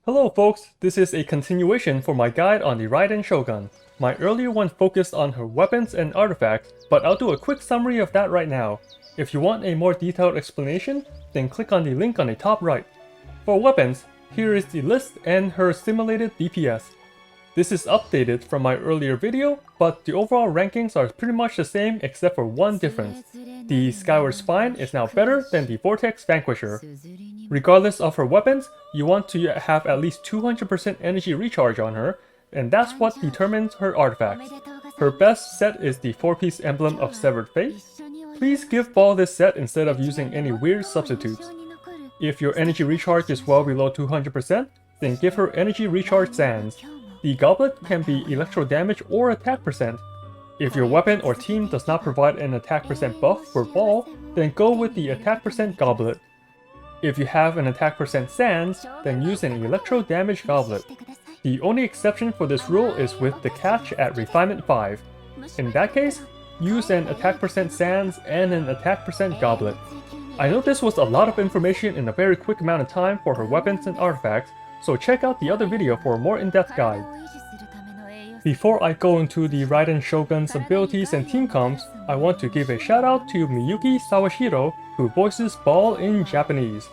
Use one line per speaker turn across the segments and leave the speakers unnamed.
Hello folks, this is a continuation for my guide on the Raiden Shogun. My earlier one focused on her weapons and artifacts, but I'll do a quick summary of that right now. If you want a more detailed explanation, then click on the link on the top right. For weapons, here is the list and her simulated DPS. This is updated from my earlier video, but the overall rankings are pretty much the same except for one difference. The Skyward Spine is now better than the Vortex Vanquisher. Regardless of her weapons, you want to have at least 200% energy recharge on her, and that's what determines her artifacts. Her best set is the 4-piece Emblem of Severed Fate. Please give Baal this set instead of using any weird substitutes. If your energy recharge is well below 200%, then give her Energy Recharge Sands. The goblet can be electro damage or attack percent. If your weapon or team does not provide an attack percent buff for Baal, then go with the attack percent goblet. If you have an attack percent sands, then use an electro damage goblet. The only exception for this rule is with the catch at Refinement 5. In that case, use an attack percent sands and an attack percent goblet. I know this was a lot of information in a very quick amount of time for her weapons and artifacts, so check out the other video for a more in-depth guide. Before I go into the Raiden Shogun's abilities and team comps, I want to give a shout out to Miyuki Sawashiro, who voices Baal in Japanese.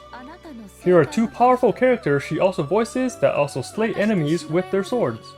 Here are two powerful characters she also voices that also slay enemies with their swords.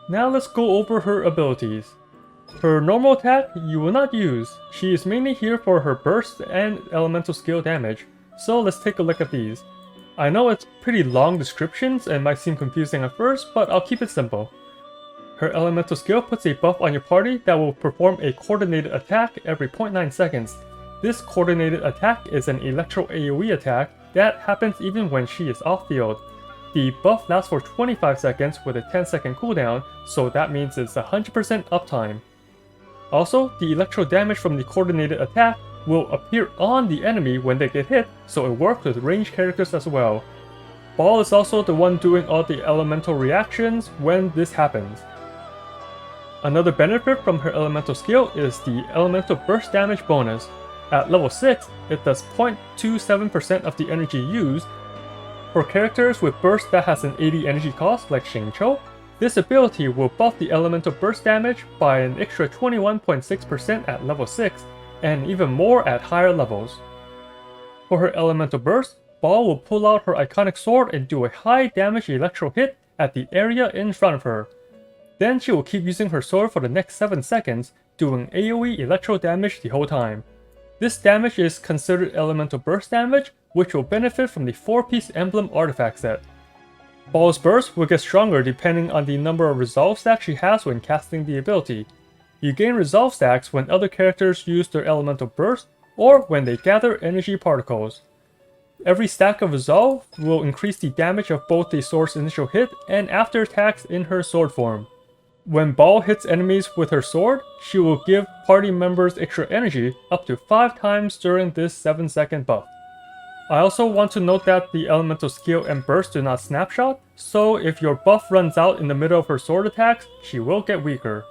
Now let's go over her abilities. Her normal attack you will not use. She is mainly here for her burst and elemental skill damage, so let's take a look at these. I know it's pretty long descriptions and might seem confusing at first, but I'll keep it simple. Her elemental skill puts a buff on your party that will perform a coordinated attack every 0.9 seconds. This coordinated attack is an electro AoE attack that happens even when she is off field. The buff lasts for 25 seconds with a 10-second cooldown, so that means it's 100% uptime. Also, the electro damage from the coordinated attack will appear on the enemy when they get hit, so it works with ranged characters as well. Baal is also the one doing all the elemental reactions when this happens. Another benefit from her elemental skill is the elemental burst damage bonus. At level 6, it does 0.27% of the energy used. For characters with burst that has an 80 energy cost like Xingqiu, this ability will buff the elemental burst damage by an extra 21.6% at level 6, and even more at higher levels. For her elemental burst, Baal will pull out her iconic sword and do a high damage electro hit at the area in front of her. Then she will keep using her sword for the next 7 seconds, doing AoE electro damage the whole time. This damage is considered elemental burst damage, which will benefit from the 4-piece Emblem artifact set. Baal's burst will get stronger depending on the number of resolve stacks she has when casting the ability. You gain resolve stacks when other characters use their elemental burst, or when they gather energy particles. Every stack of resolve will increase the damage of both the sword's initial hit and after attacks in her sword form. When Baal hits enemies with her sword, she will give party members extra energy up to 5 times during this 7-second buff. I also want to note that the elemental skill and burst do not snapshot, so if your buff runs out in the middle of her sword attacks, she will get weaker.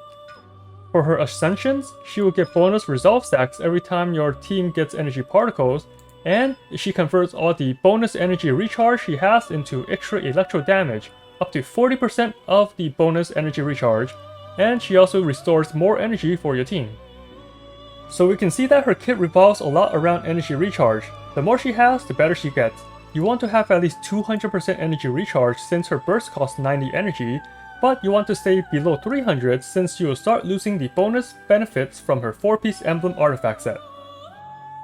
For her ascensions, she will get bonus resolve stacks every time your team gets energy particles, and she converts all the bonus energy recharge she has into extra electro damage, up to 40% of the bonus energy recharge, and she also restores more energy for your team. So we can see that her kit revolves a lot around energy recharge. The more she has, the better she gets. You want to have at least 200% energy recharge since her burst costs 90 energy, but you want to stay below 300 since you will start losing the bonus benefits from her 4-piece Emblem artifact set.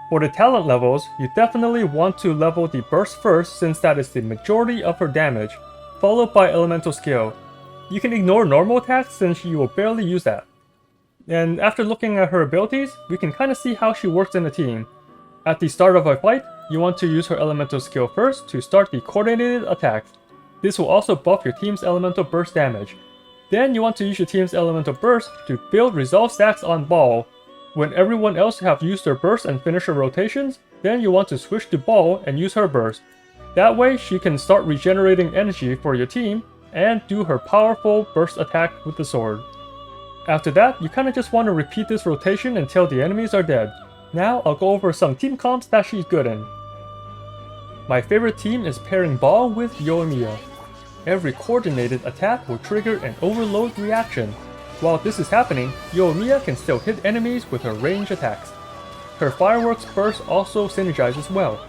For the talent levels, you definitely want to level the burst first since that is the majority of her damage, followed by elemental skill. You can ignore normal attacks since you will barely use that. And after looking at her abilities, we can kinda see how she works in a team. At the start of a fight, you want to use her elemental skill first to start the coordinated attacks. This will also buff your team's elemental burst damage. Then you want to use your team's elemental burst to build resolve stacks on Baal. When everyone else have used their burst and finished their rotations, then you want to switch to Baal and use her burst. That way she can start regenerating energy for your team and do her powerful burst attack with the sword. After that, you kinda just want to repeat this rotation until the enemies are dead. Now I'll go over some team comps that she's good in. My favorite team is pairing Baal with Yoimiya. Every coordinated attack will trigger an overload reaction. While this is happening, Yoimiya can still hit enemies with her range attacks. Her fireworks burst also synergizes well.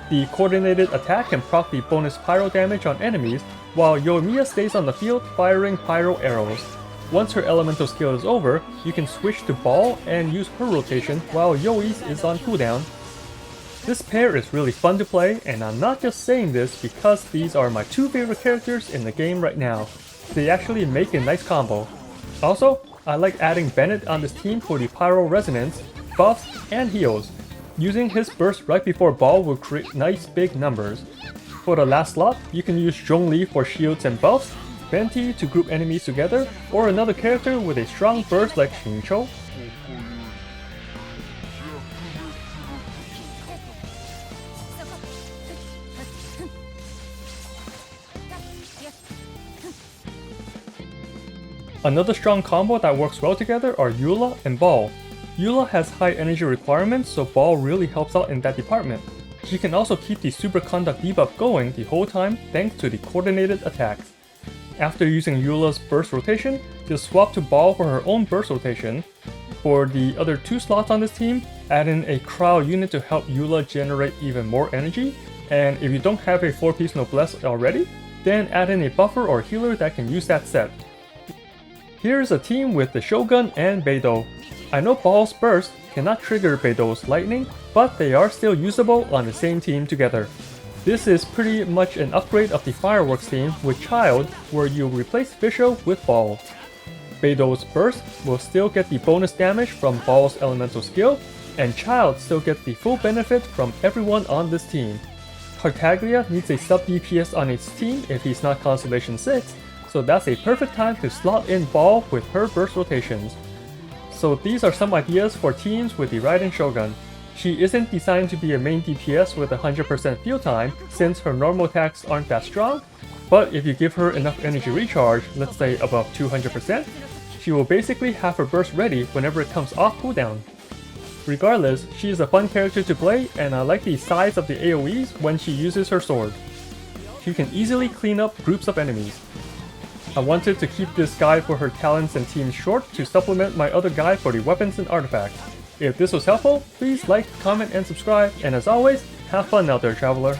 The coordinated attack can proc the bonus pyro damage on enemies, while Yoimiya stays on the field firing pyro arrows. Once her elemental skill is over, you can switch to Baal and use her rotation while Yoi's is on cooldown. This pair is really fun to play, and I'm not just saying this because these are my two favorite characters in the game right now. They actually make a nice combo. Also, I like adding Bennett on this team for the pyro resonance, buffs, and heals. Using his burst right before Baal will create nice big numbers. For the last slot, you can use Zhongli for shields and buffs, Venti to group enemies together, or another character with a strong burst like Xingqiu. Another strong combo that works well together are Eula and Baal. Eula has high energy requirements, so Baal really helps out in that department. She can also keep the superconduct debuff going the whole time thanks to the coordinated attacks. After using Eula's burst rotation, just swap to Baal for her own burst rotation. For the other two slots on this team, add in a crowd unit to help Eula generate even more energy, and if you don't have a 4-piece noblesse already, then add in a buffer or healer that can use that set. Here's a team with the Shogun and Beidou. I know Baal's burst cannot trigger Beidou's lightning, but they are still usable on the same team together. This is pretty much an upgrade of the fireworks team with Childe, where you replace Fisho with Baal. Beidou's burst will still get the bonus damage from Baal's elemental skill, and Childe still gets the full benefit from everyone on this team. Tartaglia needs a sub DPS on its team if he's not Constellation 6, so that's a perfect time to slot in Baal with her burst rotations. So these are some ideas for teams with the Raiden Shogun. She isn't designed to be a main DPS with 100% field time since her normal attacks aren't that strong, but if you give her enough energy recharge, let's say above 200%, she will basically have her burst ready whenever it comes off cooldown. Regardless, she is a fun character to play, and I like the size of the AoEs when she uses her sword. She can easily clean up groups of enemies. I wanted to keep this guide for her talents and teams short to supplement my other guide for the weapons and artifacts. If this was helpful, please like, comment, and subscribe, and as always, have fun out there, traveler.